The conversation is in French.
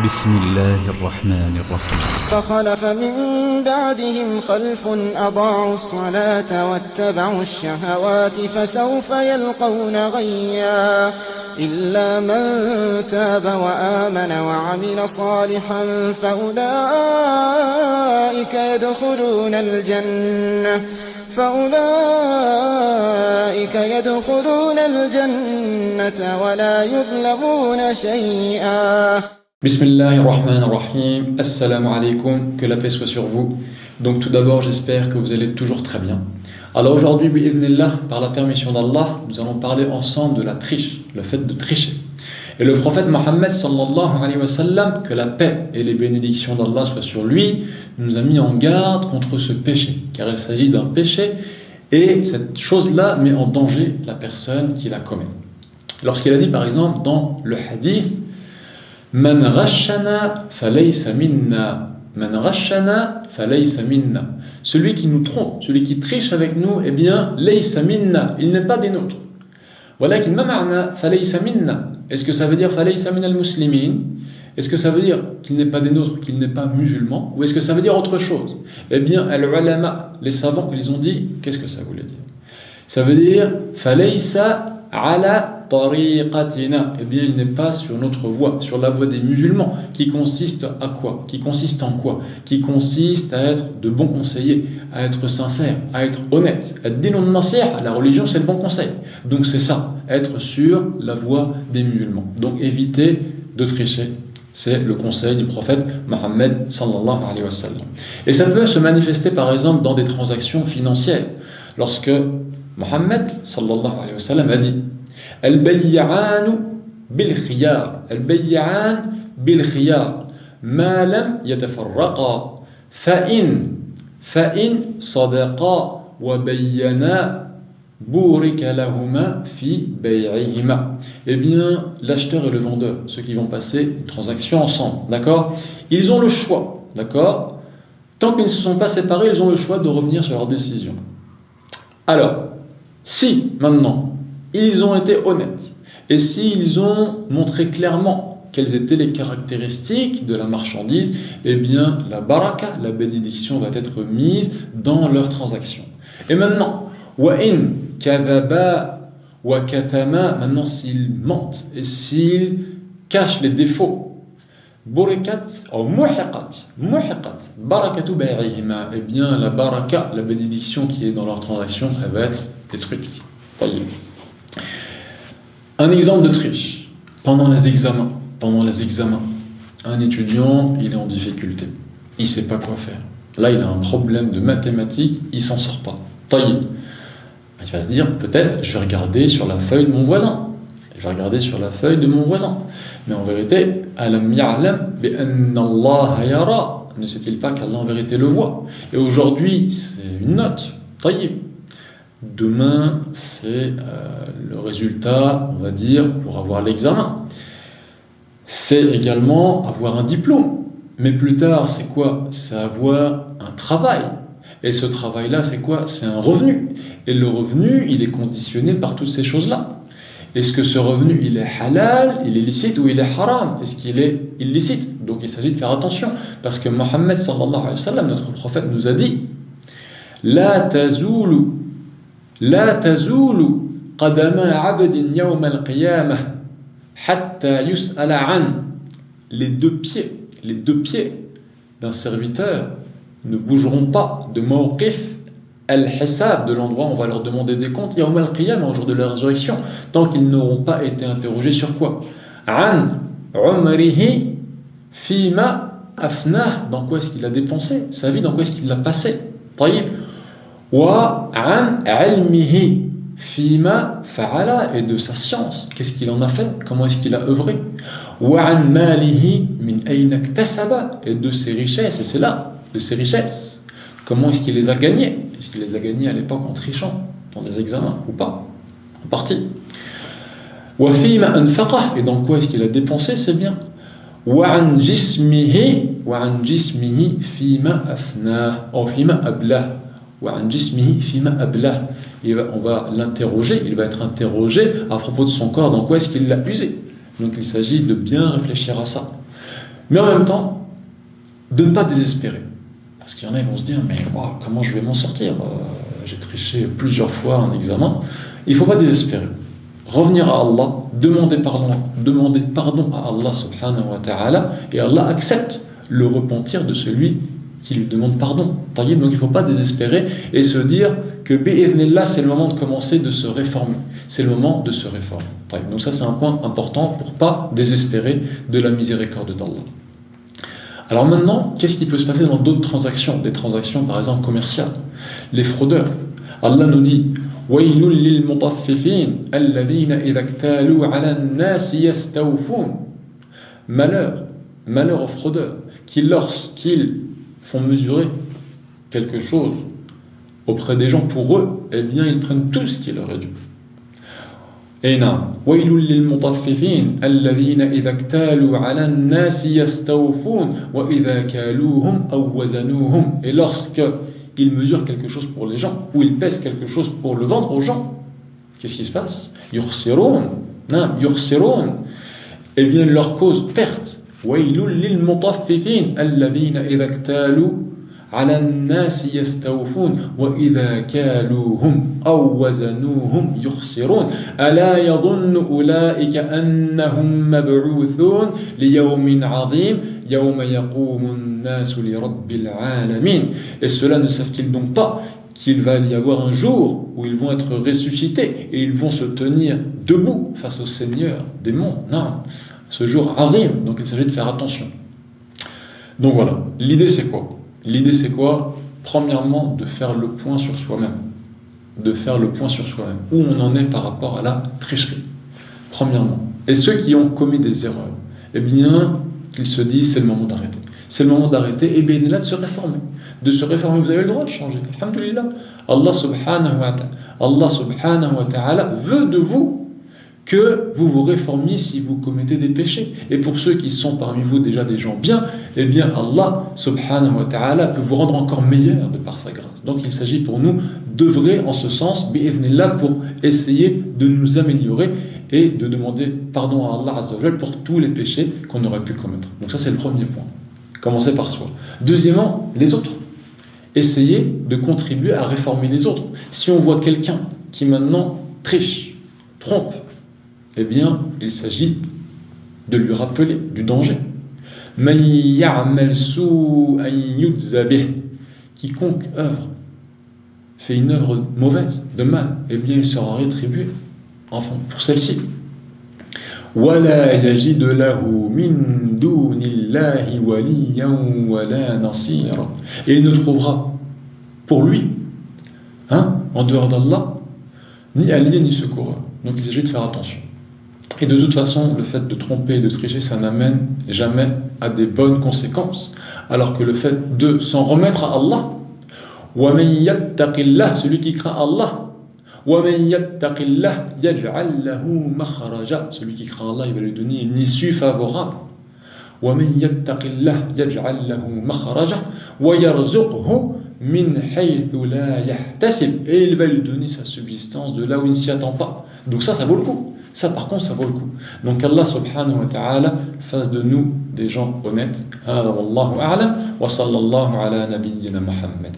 بسم الله الرحمن الرحيم فخلف من بعدهم خلف أضاعوا الصلاة واتبعوا الشهوات فسوف يلقون غيا إلا من تاب وآمن وعمل صالحا فأولئك يدخلون الجنة ولا يظلمون شيئا. Bismillahirrahmanirrahim. Assalamu alaikum, que la paix soit sur vous. Donc tout d'abord, j'espère que vous allez toujours très bien. Alors aujourd'hui, bi'idhnillah, par la permission d'Allah, nous allons parler ensemble de la triche, le fait de tricher. Et le prophète Mohammed sallallahu alayhi wa sallam, que la paix et les bénédictions d'Allah soient sur lui, nous a mis en garde contre ce péché, car il s'agit d'un péché et cette chose-là met en danger la personne qui la commet. Lorsqu'il a dit par exemple dans le hadith, Man ghashana falaysa minna. Man ghashana falaysa minna. Celui qui nous trompe, celui qui triche avec nous, eh bien, laysa minna, il n'est pas des nôtres. Walakin ma ma'na falaysa minna. Est-ce que ça veut dire falaysa min al-muslimin? Est-ce que ça veut dire qu'il n'est pas des nôtres, qu'il n'est pas musulman? Ou est-ce que ça veut dire autre chose? Eh bien, al-ulama, les savants, ils ont dit, qu'est-ce que ça voulait dire? Ça veut dire falaysa ala tariqatina, eh bien il n'est pas sur notre voie, sur la voie des musulmans, qui consiste à quoi? Qui consiste en quoi? Qui consiste à être de bons conseillers, à être sincère, à être honnête. Ad-din an-nasiha, la religion c'est le bon conseil. Donc c'est ça, être sur la voie des musulmans. Donc éviter de tricher. C'est le conseil du prophète Mohammed sallallahu alayhi wa sallam. Et ça peut se manifester par exemple dans des transactions financières. Lorsque Mohammed sallallahu alayhi wa sallam a dit البيعان بالخيار البيعان بالخيار ما لم يتفرقا فإن صدقا وبينا بورك لهما في بيعهما. Eh bien, l'acheteur et le vendeur, ceux qui vont passer une transaction ensemble, d'accord? Ils ont le choix, d'accord? Tant qu'ils ne se sont pas séparés, ils ont le choix de revenir sur leur décision. Alors, si maintenant ils ont été honnêtes, et s'ils ont montré clairement quelles étaient les caractéristiques de la marchandise, eh bien la baraka, la bénédiction va être mise dans leur transaction. Et maintenant, wa in kadhaba wa katama, maintenant s'ils mentent et s'ils cachent les défauts, burikat ou muhiqat barakatu bay'ihima, eh bien la baraka, la bénédiction qui est dans leur transaction, elle va être détruite. Un exemple de triche, pendant les examens, un étudiant, il est en difficulté, il ne sait pas quoi faire. Là, il a un problème de mathématiques, il ne s'en sort pas. Il va se dire, peut-être, je vais regarder sur la feuille de mon voisin. Mais en vérité, alam ya'lam bi anna Allah yara. Ne sait-il pas qu'Allah en vérité le voit? Et aujourd'hui, c'est une note. Demain, c'est le résultat, on va dire, pour avoir l'examen. C'est également avoir un diplôme. Mais plus tard, c'est quoi? C'est avoir un travail. Et ce travail-là, c'est quoi? C'est un revenu. Et le revenu, il est conditionné par toutes ces choses-là. Est-ce que ce revenu, il est halal, il est licite ou il est haram? Est-ce qu'il est illicite? Donc il s'agit de faire attention. Parce que Mohammed sallallahu alayhi wa sallam, notre prophète, nous a dit La tazulu qadama abdin yawm al-qiyamah hatta yus'ala an. Les deux pieds d'un serviteur ne bougeront pas de mawqif al-hisab, de l'endroit où on va leur demander des comptes, yawm al-qiyamah, au jour de la résurrection, tant qu'ils n'auront pas été interrogés sur quoi? An umrihi fima afnah, dans quoi est-ce qu'il a dépensé sa vie, dans quoi est-ce qu'il l'a passé. Wa an ilmihi fima fa'ala, et de sa science, qu'est-ce qu'il en a fait, comment est-ce qu'il a œuvré. Wa an malihi min ayna iktasaba, et de ses richesses, et c'est là, de ses richesses, comment est-ce qu'il les a gagnées? Est-ce qu'il les a gagnées à l'époque en trichant dans des examens ou pas? En partie. Wa fima anfaqah, et dans quoi est-ce qu'il a dépensé ses biens. Wa an jismihi fima afnah, ou fima ablah. On va l'interroger, il va être interrogé à propos de son corps, dans quoi est-ce qu'il l'a usé. Donc il s'agit de bien réfléchir à ça. Mais en même temps, de ne pas désespérer. Parce qu'il y en a qui vont se dire, mais wow, comment je vais m'en sortir? J'ai triché plusieurs fois un examen. Il ne faut pas désespérer. Revenir à Allah, demander pardon à Allah subhanahu wa ta'ala, et Allah accepte le repentir de celui qui lui demande pardon. Donc il ne faut pas désespérer et se dire que bi'idhnillah, c'est le moment de commencer de se réformer. C'est le moment de se réformer. Donc ça, c'est un point important pour ne pas désespérer de la miséricorde d'Allah. Alors maintenant, qu'est-ce qui peut se passer dans d'autres transactions? Des transactions par exemple commerciales. Les fraudeurs. Allah nous dit وَيْلٌ لِلْمُطَفِّفِينَ الَّذِينَ إِذَا اكْتَالُوا عَلَى النَّاسِ يَسْتَوْفُونَ. Malheur aux fraudeurs qui, lorsqu'ils font mesurer quelque chose auprès des gens pour eux, eh bien ils prennent tout ce qui leur est dû. Et non. وَيْلٌ لِلْمُطَفِّفِينَ الَّذِينَ إِذَا اكْتَالُوا عَلَى النَّاسِ يَسْتَوْفُونَ وَإِذَا كَالُوهُمْ أَوْ وَزَنُوهُمْ. Et lorsqu'ils mesurent quelque chose pour les gens, ou ils pèsent quelque chose pour le vendre aux gens, qu'est-ce qui se passe? يُخْسِرُونَ. Eh bien leur cause perte. وَيْلٌ لِلْمُطَفِّفِينَ الَّذِينَ إِذَا اكْتَالُوا على الناس يستوفون وإذا كالوهم أو وزنوهم يخسرون ألا يظن أولئك أنهم مبعوثون ليوم عظيم يوم يقوم الناس لرب العالمين. Et ceux-là ne savent-ils donc pas qu'il va y avoir un jour où ils vont être ressuscités et ils vont se tenir debout face au Seigneur des mondes? Non, ce jour azim, donc il s'agit de faire attention. Donc voilà, l'idée c'est quoi? L'idée c'est quoi? Premièrement, de faire le point sur soi-même. Où on en est par rapport à la tricherie. Premièrement. Et ceux qui ont commis des erreurs, eh bien, qu'ils se disent c'est le moment d'arrêter. C'est le moment d'arrêter et bien là de se réformer. Vous avez le droit de changer. Alhamdulillah. Allah subhanahu wa ta'ala veut de vous que vous vous réformiez si vous commettez des péchés. Et pour ceux qui sont parmi vous déjà des gens bien, eh bien Allah subhanahu wa ta'ala peut vous rendre encore meilleur de par sa grâce. Donc il s'agit pour nous d'œuvrer en ce sens, bi'idhnillah, pour essayer de nous améliorer et de demander pardon à Allah azza wa jal pour tous les péchés qu'on aurait pu commettre. Donc ça c'est le premier point. Commencer par soi. Deuxièmement, les autres. Essayez de contribuer à réformer les autres. Si on voit quelqu'un qui maintenant triche, trompe, eh bien, il s'agit de lui rappeler du danger. Man ya'mal su'an yujza bih. Quiconque fait une œuvre mauvaise, de mal, eh bien, il sera rétribué, enfin, pour celle-ci. وَلَا يَجِدُ لَهُ مِن دُونِ اللَّهِ وَلِيًّا وَلَا نَصِيرًا. Et il ne trouvera pour lui, en dehors d'Allah, ni allié ni secoureur. Donc il s'agit de faire attention. Et de toute façon, le fait de tromper et de tricher, ça n'amène jamais à des bonnes conséquences. Alors que le fait de s'en remettre à Allah, وَمَن يَتَّقِ اللَّهِ, celui qui craint Allah, وَمَن يَتَّقِ اللَّهِ يَجْعَلْ لَهُ مَخْرَجًا, celui qui craint Allah, il va lui donner une issue favorable. وَمَن يَتَّقِ اللَّهِ يَجْعَلْ لَهُ مَخْرَجًا وَيَرْزُقْهُ مِنْ حَيْثُ لَا يَحْتَسِبْ, et il va lui donner sa subsistance de là où il ne s'y attend pas. Donc ça vaut le coup. Ça par contre, ça vaut le coup. Donc Allah subhanahu wa ta'ala fasse de nous des gens honnêtes. Hada wallahu a'lam wa sallallahu ala nabiyyina Muhammad.